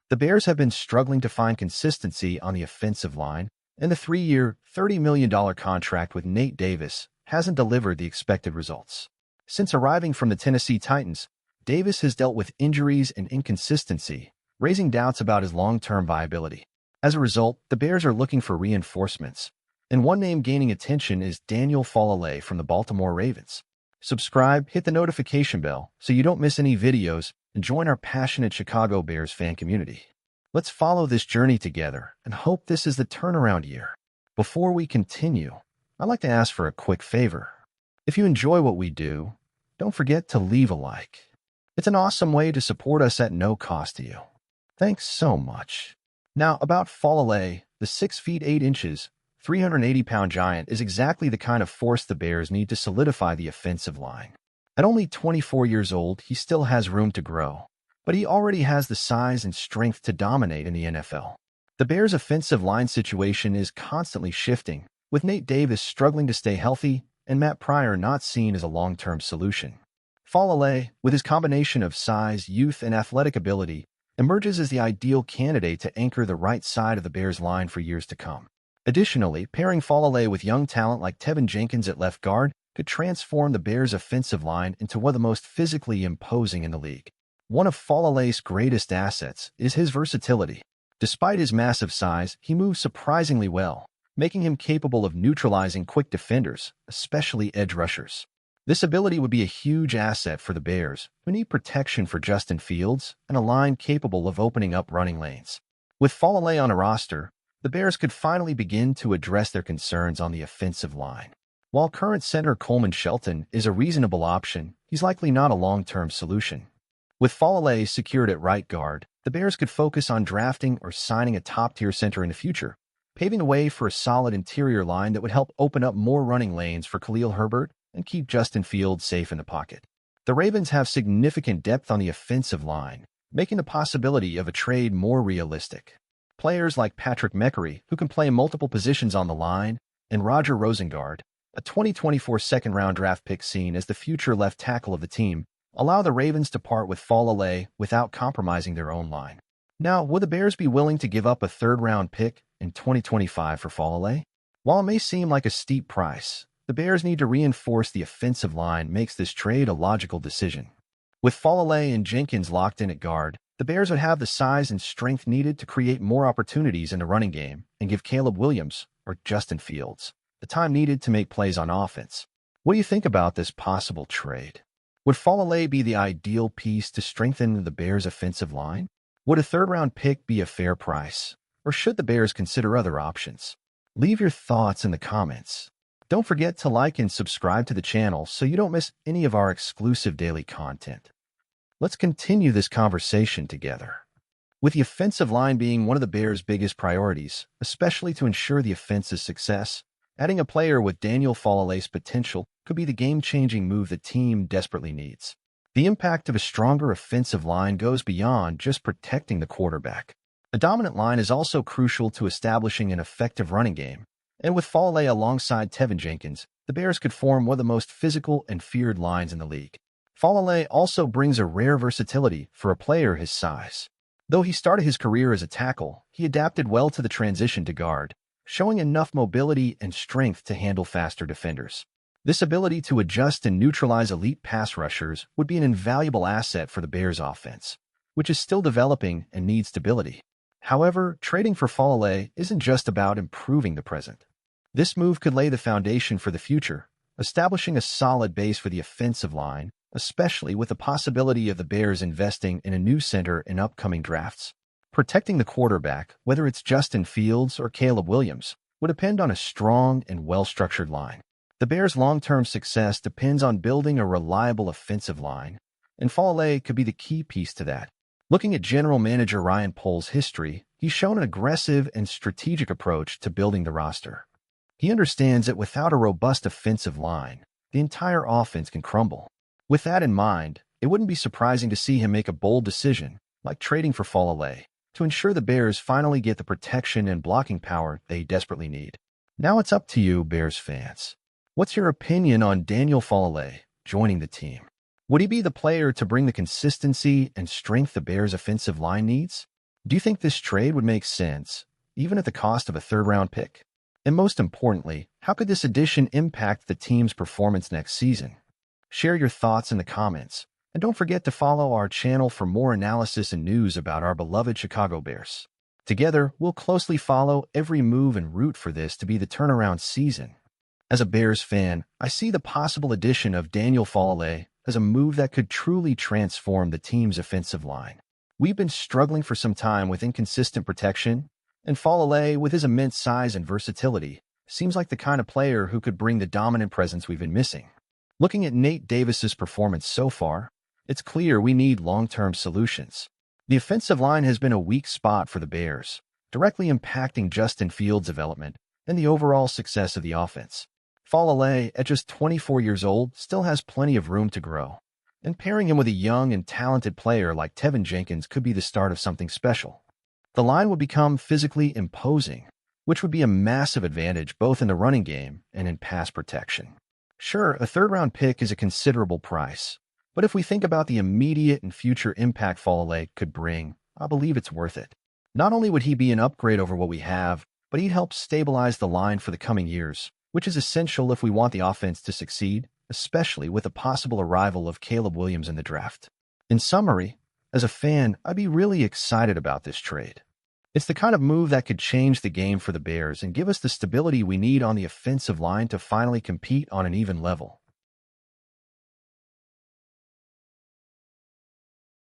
The Bears have been struggling to find consistency on the offensive line, and the three-year, $30 million contract with Nate Davis hasn't delivered the expected results. Since arriving from the Tennessee Titans, Davis has dealt with injuries and inconsistency, raising doubts about his long-term viability. As a result, the Bears are looking for reinforcements, and one name gaining attention is Daniel Faalele from the Baltimore Ravens. Subscribe, hit the notification bell so you don't miss any videos, and join our passionate Chicago Bears fan community. Let's follow this journey together and hope this is the turnaround year. Before we continue, I'd like to ask for a quick favor. If you enjoy what we do, don't forget to leave a like. It's an awesome way to support us at no cost to you. Thanks so much. Now, about Faalele, the 6 feet 8 inches, 380-pound giant is exactly the kind of force the Bears need to solidify the offensive line. At only 24 years old, he still has room to grow, but he already has the size and strength to dominate in the NFL. The Bears' offensive line situation is constantly shifting, with Nate Davis struggling to stay healthy and Matt Pryor not seen as a long-term solution. Faalele, with his combination of size, youth, and athletic ability, emerges as the ideal candidate to anchor the right side of the Bears' line for years to come. Additionally, pairing Faalele with young talent like Tevin Jenkins at left guard could transform the Bears' offensive line into one of the most physically imposing in the league. One of Faalele's greatest assets is his versatility. Despite his massive size, he moves surprisingly well, making him capable of neutralizing quick defenders, especially edge rushers. This ability would be a huge asset for the Bears, who need protection for Justin Fields and a line capable of opening up running lanes. With Faalele on a roster, the Bears could finally begin to address their concerns on the offensive line. While current center Coleman Shelton is a reasonable option, he's likely not a long-term solution. With Faalele secured at right guard, the Bears could focus on drafting or signing a top-tier center in the future, paving the way for a solid interior line that would help open up more running lanes for Khalil Herbert and keep Justin Fields safe in the pocket. The Ravens have significant depth on the offensive line, making the possibility of a trade more realistic. Players like Patrick Meckery, who can play multiple positions on the line, and Roger Rosengard, a 2024 second-round draft pick seen as the future left tackle of the team, allow the Ravens to part with Faalele without compromising their own line. Now, would the Bears be willing to give up a third-round pick in 2025 for Faalele? While it may seem like a steep price, the Bears need to reinforce the offensive line makes this trade a logical decision. With Faalele and Jenkins locked in at guard, the Bears would have the size and strength needed to create more opportunities in the running game and give Caleb Williams or Justin Fields the time needed to make plays on offense. What do you think about this possible trade? Would Faalele be the ideal piece to strengthen the Bears' offensive line? Would a third-round pick be a fair price, or should the Bears consider other options? Leave your thoughts in the comments. Don't forget to like and subscribe to the channel so you don't miss any of our exclusive daily content. Let's continue this conversation together. With the offensive line being one of the Bears' biggest priorities, especially to ensure the offense's success, adding a player with Daniel Faalele's potential could be the game-changing move the team desperately needs. The impact of a stronger offensive line goes beyond just protecting the quarterback. A dominant line is also crucial to establishing an effective running game, and with Faalele alongside Tevin Jenkins, the Bears could form one of the most physical and feared lines in the league. Faalele also brings a rare versatility for a player his size. Though he started his career as a tackle, he adapted well to the transition to guard, showing enough mobility and strength to handle faster defenders. This ability to adjust and neutralize elite pass rushers would be an invaluable asset for the Bears' offense, which is still developing and needs stability. However, trading for Faalele isn't just about improving the present. This move could lay the foundation for the future, establishing a solid base for the offensive line, especially with the possibility of the Bears investing in a new center in upcoming drafts. Protecting the quarterback, whether it's Justin Fields or Caleb Williams, would depend on a strong and well-structured line. The Bears' long-term success depends on building a reliable offensive line, and Faalele could be the key piece to that. Looking at General Manager Ryan Poles' history, he's shown an aggressive and strategic approach to building the roster. He understands that without a robust offensive line, the entire offense can crumble. With that in mind, it wouldn't be surprising to see him make a bold decision, like trading for Faalele, to ensure the Bears finally get the protection and blocking power they desperately need. Now it's up to you, Bears fans. What's your opinion on Daniel Faalele joining the team? Would he be the player to bring the consistency and strength the Bears' offensive line needs? Do you think this trade would make sense, even at the cost of a third-round pick? And most importantly, how could this addition impact the team's performance next season? Share your thoughts in the comments, and don't forget to follow our channel for more analysis and news about our beloved Chicago Bears. Together, we'll closely follow every move and root for this to be the turnaround season. As a Bears fan, I see the possible addition of Daniel Faalele as a move that could truly transform the team's offensive line. We've been struggling for some time with inconsistent protection, and Faalele, with his immense size and versatility, seems like the kind of player who could bring the dominant presence we've been missing. Looking at Nate Davis's performance so far, it's clear we need long-term solutions. The offensive line has been a weak spot for the Bears, directly impacting Justin Fields' development and the overall success of the offense. Faalele, at just 24 years old, still has plenty of room to grow, and pairing him with a young and talented player like Tevin Jenkins could be the start of something special. The line would become physically imposing, which would be a massive advantage both in the running game and in pass protection. Sure, a third-round pick is a considerable price, but if we think about the immediate and future impact Faalele could bring, I believe it's worth it. Not only would he be an upgrade over what we have, but he'd help stabilize the line for the coming years, which is essential if we want the offense to succeed, especially with the possible arrival of Caleb Williams in the draft. In summary, as a fan, I'd be really excited about this trade. It's the kind of move that could change the game for the Bears and give us the stability we need on the offensive line to finally compete on an even level.